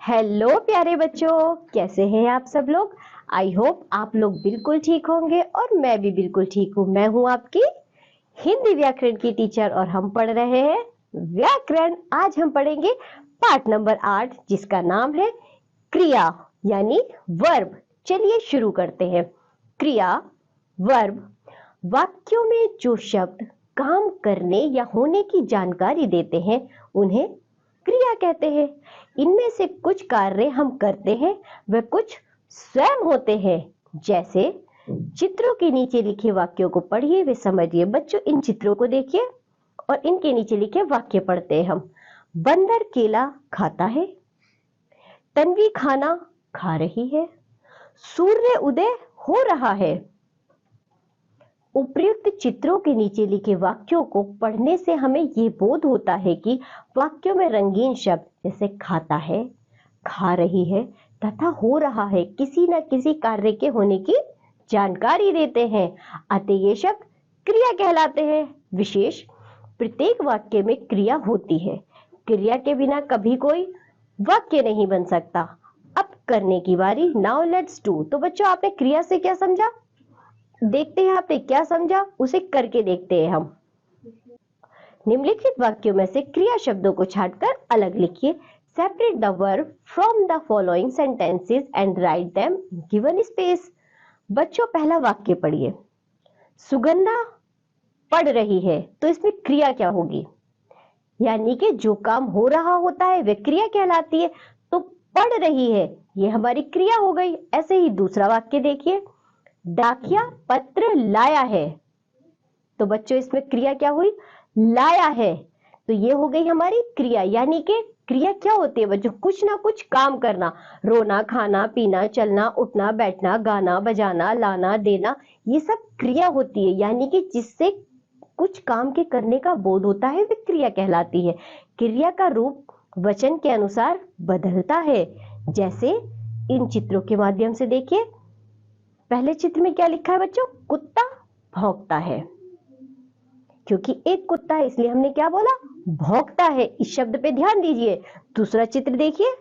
Hello प्यारे बच्चों, कैसे हैं आप सब लोग। आई होप आप लोग बिल्कुल ठीक होंगे और मैं भी बिल्कुल ठीक हूँ। मैं हूँ आपकी हिंदी व्याकरण की टीचर और हम पढ़ रहे हैं व्याकरण। आज हम पढ़ेंगे पाठ नंबर 8 जिसका नाम है क्रिया यानी वर्ब। चलिए शुरू करते हैं। क्रिया वर्ब वाक्यों में जो शब्द काम करने या होने की जानकारी देते हैं उन्हें क्रिया कहते हैं। इनमें से कुछ कार्य हम करते हैं व कुछ स्वयं होते हैं। जैसे चित्रों के नीचे लिखे वाक्यों को पढ़िए व समझिए। बच्चों इन चित्रों को देखिए और इनके नीचे लिखे वाक्य पढ़ते हैं हम। बंदर केला खाता है, तन्वी खाना खा रही है, सूर्य उदय हो रहा है। उपर्युक्त चित्रों के नीचे लिखे वाक्यों को पढ़ने से हमें यह बोध होता है कि वाक्यों में रंगीन शब्द जैसे खाता है, खा रही है तथा हो रहा है किसी न किसी कार्य के होने की जानकारी देते हैं। अतः ये शब्द क्रिया कहलाते हैं। विशेष प्रत्येक वाक्य में क्रिया होती है। क्रिया के बिना कभी कोई वाक्य नहीं बन सकता। अब करने की बारी। Now let's do. तो बच्चों आपने क्रिया से क्या समझा, देखते हैं आपने क्या समझा, उसे करके देखते हैं हम। निम्नलिखित वाक्यों में से क्रिया शब्दों को छांटकर अलग लिखिए। Separate the verb from the following sentences and write them given space. बच्चों पहला वाक्य पढ़िए। सुगंधा पढ़ रही है, तो इसमें क्रिया क्या होगी, यानी कि जो काम हो रहा होता है वह क्रिया कहलाती है। तो पढ़ रही है ये हमारी क्रिया हो गई। ऐसे ही दूसरा वाक्य देखिए। डाकिया पत्र लाया है, तो बच्चों इसमें क्रिया क्या हुई, लाया है। तो ये हो गई हमारी क्रिया। यानी कि क्रिया क्या होती है बच्चों, कुछ ना कुछ काम करना। रोना, खाना, पीना, चलना, उठना, बैठना, गाना, बजाना, लाना, देना, ये सब क्रिया होती है। यानी कि जिससे कुछ काम के करने का बोध होता है वह क्रिया कहलाती है। क्रिया का रूप वचन के अनुसार बदलता है। जैसे इन चित्रों के माध्यम से देखिए। पहले चित्र में क्या लिखा है बच्चों, कुत्ता भौंकता है। क्योंकि एक कुत्ता है इसलिए हमने क्या बोला, भौंकता है। इस शब्द पे ध्यान दीजिए। दूसरा चित्र देखिए,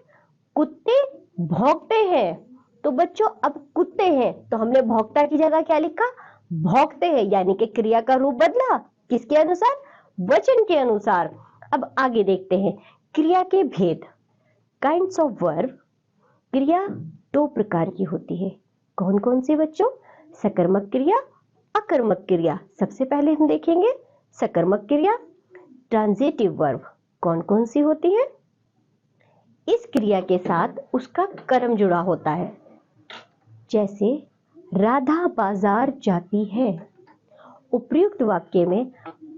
कुत्ते भौंकते हैं। तो बच्चों अब कुत्ते हैं तो हमने भौंकता की जगह क्या लिखा, भौंकते हैं। यानी कि क्रिया का रूप बदला, किसके अनुसार, वचन के अनुसार। अब आगे देखते हैं क्रिया के भेद। Kinds of verb. क्रिया दो प्रकार की होती है। कौन कौन सी बच्चों, सकर्मक क्रिया, अकर्मक क्रिया। सबसे पहले हम देखेंगे सकर्मक क्रिया। ट्रांजिटिव वर्ब कौन कौन सी होती है, इस क्रिया के साथ उसका कर्म जुड़ा होता है। जैसे राधा बाजार जाती है। उपर्युक्त वाक्य में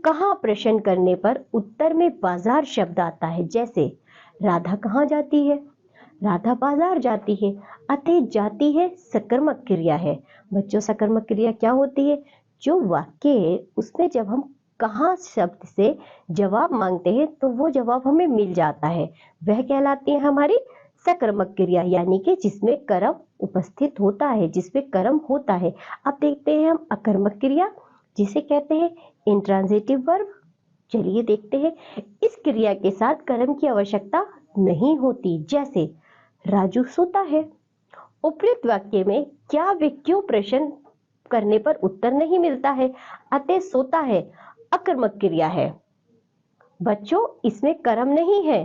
कहां प्रश्न करने पर उत्तर में बाजार शब्द आता है। जैसे राधा कहां जाती है, राधा बाजार जाती है। अतः जाती है सकर्मक क्रिया है। बच्चों सकर्मक क्रिया क्या होती है, जो वाक्य है उसमें जब हम कहां शब्द से जवाब मांगते हैं तो वो जवाब हमें मिल जाता है, वह कहलाती है हमारी सकर्मक क्रिया। यानी कि जिसमें कर्म उपस्थित होता है, जिसमें कर्म होता है। अब देखते हैं हम अकर्मक क्रिया, जिसे कहते हैं इंट्रांजिटिव वर्ब। चलिए देखते हैं। इस क्रिया के साथ कर्म की आवश्यकता नहीं होती। जैसे राजू सोता है। उपयुक्त वाक्य में क्या व क्यों प्रश्न करने पर उत्तर नहीं मिलता है, अतः सोता है अकर्मक क्रिया है। बच्चों इसमें कर्म नहीं है,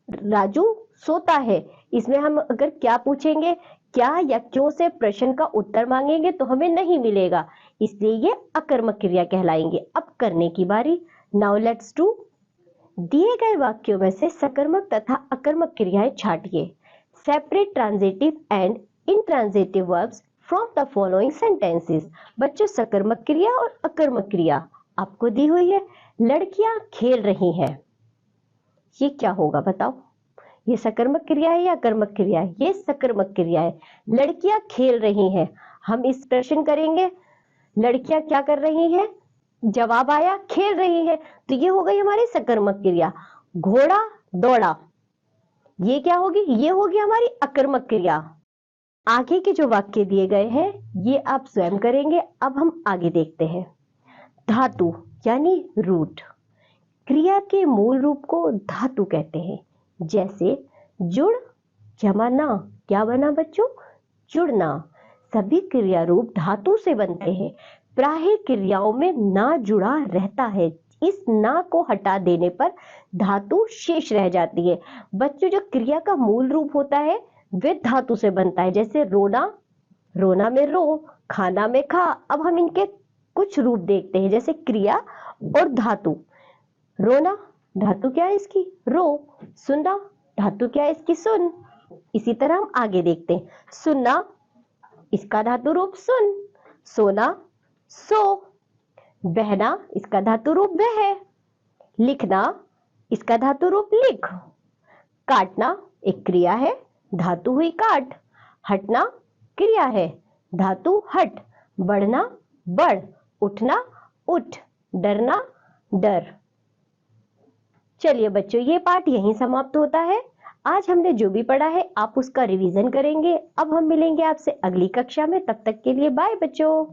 राजू सोता है। इसमें हम अगर क्या पूछेंगे, क्या या क्यों से प्रश्न का उत्तर मांगेंगे तो हमें नहीं मिलेगा, इसलिए ये अकर्मक क्रिया कहलाएंगे। अब करने की बारी। Now let's do. दिए गए वाक्यों में से सकर्मक तथा अकर्मक क्रियाएं छांटिए। Separate transitive and intransitive verbs from the following sentences. बच्चों सकर्मक क्रिया और अकर्मक क्रिया आपको दी हुई है। लड़कियां खेल रही हैं, ये क्या होगा बताओ, ये सकर्मक क्रिया है या अकर्मक क्रिया है, ये सकर्मक क्रिया है। लड़कियां खेल रही हैं, हम इस प्रश्न करेंगे लड़कियां क्या कर रही हैं, जवाब आया खेल रही है, तो ये हो गई हमारी सकर्मक क्रिया। घोड़ा दौड़ा, ये क्या होगी, ये होगी हमारी अकर्मक क्रिया। आगे के जो वाक्य दिए गए हैं ये आप स्वयं करेंगे। अब हम आगे देखते हैं। धातु यानी रूट। क्रिया के मूल रूप को धातु कहते हैं। जैसे जुड़, जमाना क्या बना बच्चों? जुड़ना। सभी क्रिया रूप धातु से बनते हैं। प्राय क्रियाओं में ना जुड़ा रहता है। इस ना को हटा देने पर धातु शेष रह जाती है। बच्चों, जो क्रिया का मूल रूप होता है वे धातु से बनता है। जैसे रोना, रोना में रो, खाना में खा। अब हम इनके कुछ रूप देखते हैं, जैसे क्रिया और धातु। रोना, धातु क्या है इसकी? रो। सुनना, धातु क्या है इसकी? सुन। इसी तरह हम आगे देखते हैं। सुनना, इसका धातु रूप सुन। सोना, सो। बहना, इसका धातु रूप बह। लिखना, इसका धातु रूप लिख। काटना एक क्रिया है, धातु हुई काट। हटना क्रिया है, धातु हट। बढ़ना बढ़। उठना उठ। डरना डर। चलिए बच्चों, ये पाठ यहीं समाप्त होता है। आज हमने जो भी पढ़ा है आप उसका रिवीजन करेंगे। अब हम मिलेंगे आपसे अगली कक्षा में। तब तक के लिए बाय बच्चों।